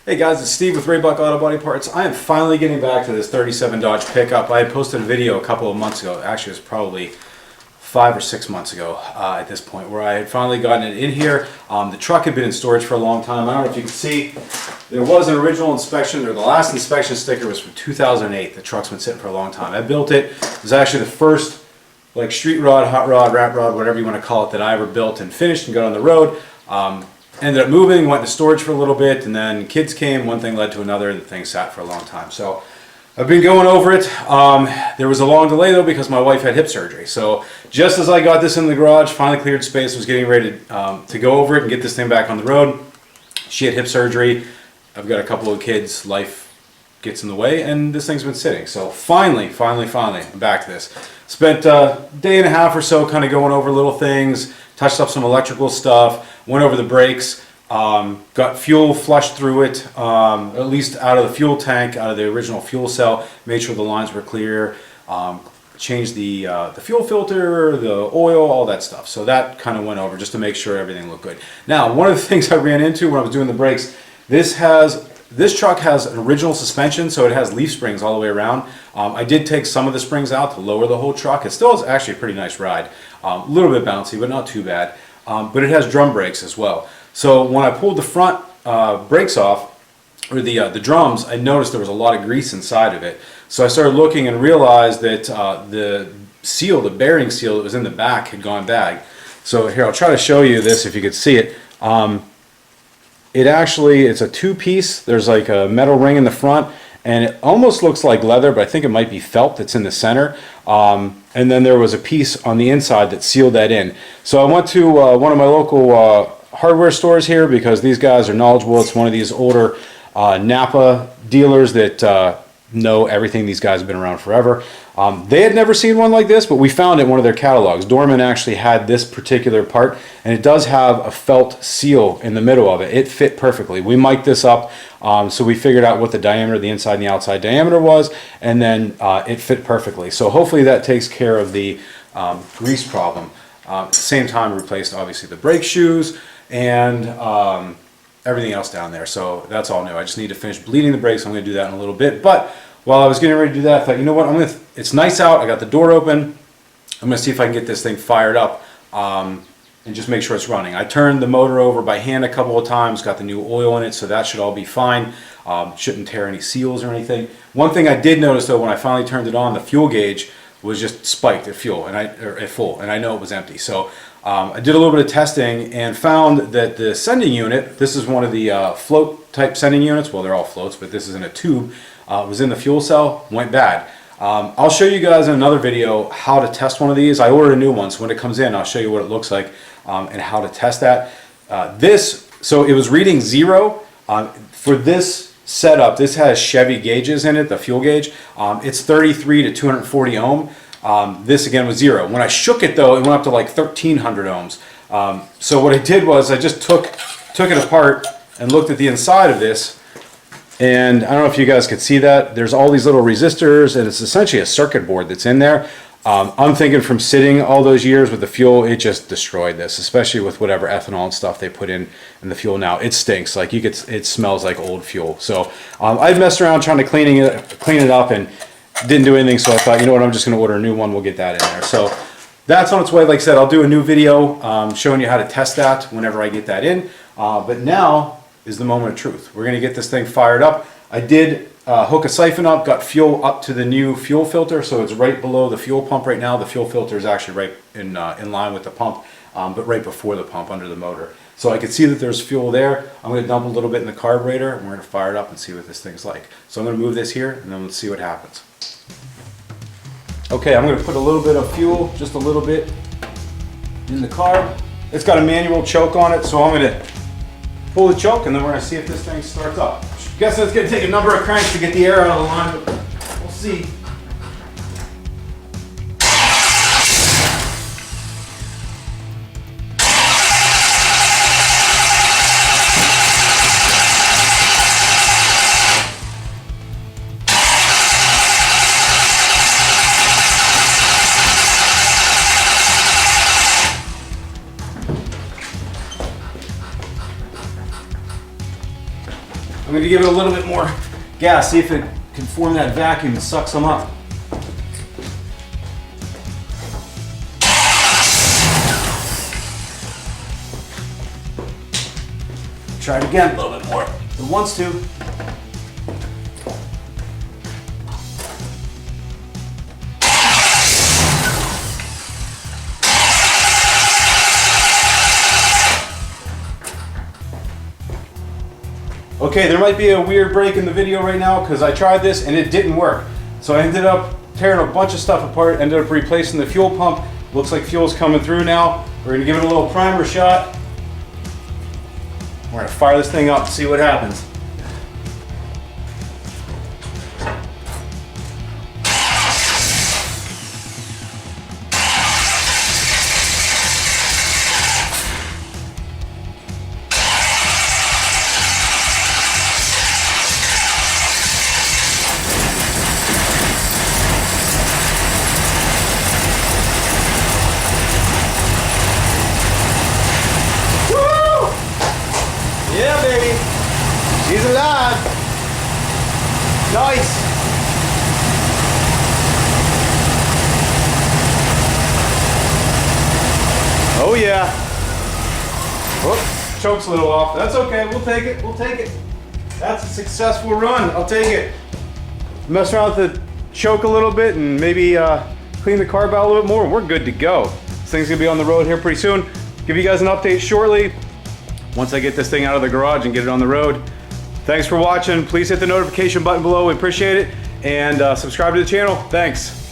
Hey guys, it's Steve with Raybuck Auto Body Parts. I am finally getting back to this 37 Dodge pickup. I had posted a video a couple of months ago. Actually, it was probably 5 or 6 months ago at this point, where I had finally gotten it in here. The truck had been in storage for a long time. I don't know if you can see, there was an original inspection, or the last inspection sticker was from 2008. The truck's been sitting for a long time. I built it. It was actually the first like street rod, hot rod, rat rod, whatever you want to call it, that I ever built and finished and got on the road. Ended up moving, went into storage for a little bit, and then kids came, one thing led to another, and the thing sat for a long time. So I've been going over it. There was a long delay though because my wife had hip surgery. So just as I got this in the garage, finally cleared space, was getting ready to go over it and get this thing back on the road. She had hip surgery. I've got a couple of kids, life gets in the way, and this thing's been sitting. So finally, I'm back to this. Spent a day and a half or so kind of going over little things, touched up some electrical stuff, went over the brakes, got fuel flushed through it, at least out of the fuel tank, out of the original fuel cell, made sure the lines were clear, changed the fuel filter, the oil, all that stuff. So that kind of went over just to make sure everything looked good. Now, one of the things I ran into when I was doing the brakes, this truck has an original suspension, so it has leaf springs all the way around. I did take some of the springs out to lower the whole truck. It still is actually a pretty nice ride. A little bit bouncy, but not too bad. But it has drum brakes as well. So when I pulled the front brakes off, or the drums, I noticed there was a lot of grease inside of it. So I started looking and realized that the seal, the bearing seal that was in the back, had gone bad. So here, I'll try to show you this if you could see it. It's a two-piece. There's like a metal ring in the front, and it almost looks like leather, but I think it might be felt that's in the center. And then there was a piece on the inside that sealed that in. So I went to one of my local hardware stores here because these guys are knowledgeable. It's one of these older Napa dealers that know everything. These guys have been around forever. They had never seen one like this, but we found it in one of their catalogs. Dorman actually had this particular part, and it does have a felt seal in the middle of it. It fit perfectly. We mic'd this up, so we figured out what the diameter, the inside and the outside diameter was, and then it fit perfectly. So hopefully that takes care of the grease problem. At the same time, we replaced obviously the brake shoes and everything else down there. So that's all new. I just need to finish bleeding the brakes. I'm going to do that in a little bit. But while I was getting ready to do that, I thought, you know what, it's nice out. I got the door open. I'm going to see if I can get this thing fired up and just make sure it's running. I turned the motor over by hand a couple of times, got the new oil in it, so that should all be fine. Shouldn't tear any seals or anything. One thing I did notice though, when I finally turned it on, the fuel gauge was just spiked at full, and I know it was empty. So I did a little bit of testing and found that the sending unit, this is one of the float type sending units, well they're all floats, but this is in a tube, was in the fuel cell, went bad. I'll show you guys in another video how to test one of these. I ordered a new one, so when it comes in I'll show you what it looks like and how to test that. So it was reading 0. For this setup, this has Chevy gauges in it, the fuel gauge. It's 33 to 240 ohm. This again was 0. When I shook it though, it went up to like 1300 ohms. So what I did was I just took it apart and looked at the inside of this, and I don't know if you guys could see that. There's all these little resistors, and it's essentially a circuit board that's in there. I'm thinking from sitting all those years with the fuel, it just destroyed this, especially with whatever ethanol and stuff they put in the fuel now. It stinks. Like it smells like old fuel. So I've messed around trying to clean it up and didn't do anything. So I thought, you know what, I'm just going to order a new one. We'll get that in there. So that's on its way. Like I said, I'll do a new video showing you how to test that whenever I get that in. But now is the moment of truth. We're going to get this thing fired up. I did hook a siphon up, got fuel up to the new fuel filter, so it's right below the fuel pump right now. The fuel filter is actually right in line with the pump, but right before the pump under the motor. So I can see that there's fuel there. I'm going to dump a little bit in the carburetor, and we're going to fire it up and see what this thing's like. So I'm going to move this here, and then let's see what happens. Okay, I'm going to put a little bit of fuel, just a little bit, in the carb. It's got a manual choke on it, so I'm going to pull the choke, and then we're going to see if this thing starts up. Guess it's going to take a number of cranks to get the air out of the line, but we'll see. I'm going to give it a little bit more gas, see if it can form that vacuum and suck some up. Try it again, a little bit more. It wants to. Okay, there might be a weird break in the video right now because I tried this and it didn't work. So I ended up tearing a bunch of stuff apart, ended up replacing the fuel pump. Looks like fuel's coming through now. We're gonna give it a little primer shot. We're gonna fire this thing up and see what happens. Yeah, baby. She's alive. Nice. Oh, yeah. Whoop, choke's a little off. That's okay. We'll take it. We'll take it. That's a successful run. I'll take it. Mess around with the choke a little bit and maybe clean the carb out a little bit more. We're good to go. This thing's going to be on the road here pretty soon. Give you guys an update shortly once I get this thing out of the garage and get it on the road. Thanks for watching. Please hit the notification button below. We appreciate it. And subscribe to the channel. Thanks.